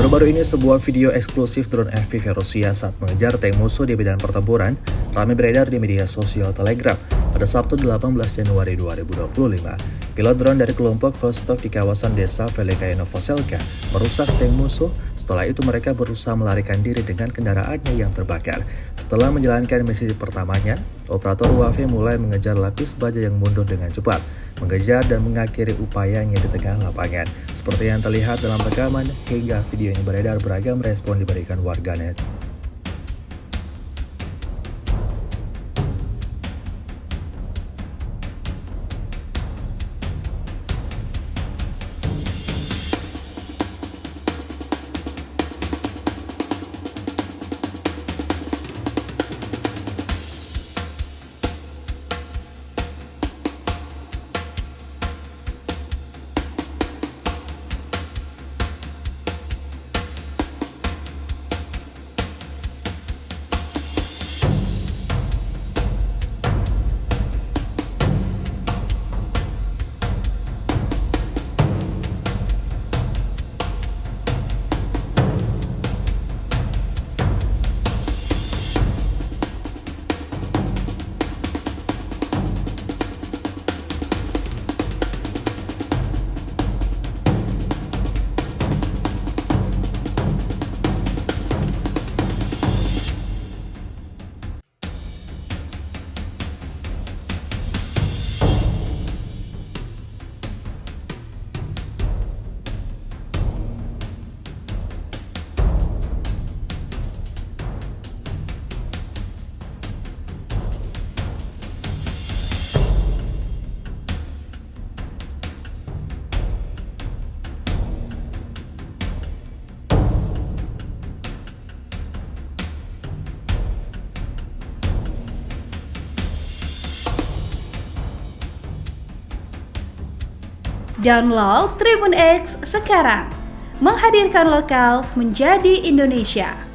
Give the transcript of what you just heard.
Baru-baru ini sebuah video eksklusif drone FPV Rusia saat mengejar tank musuh di medan pertempuran ramai beredar di media sosial Telegram pada Sabtu 18 Januari 2025. Pilot drone dari kelompok Vostok di kawasan desa Velekaya Novoselka merusak tank musuh. Setelah itu mereka berusaha melarikan diri dengan kendaraannya yang terbakar. Setelah menjalankan misi pertamanya, operator UAV mulai mengejar lapis baja yang mundur dengan cepat, mengejar dan mengakhiri upayanya di tengah lapangan. Seperti yang terlihat dalam rekaman, hingga video yang beredar beragam respon diberikan warganet. Download Tribun X sekarang, menghadirkan lokal menjadi Indonesia.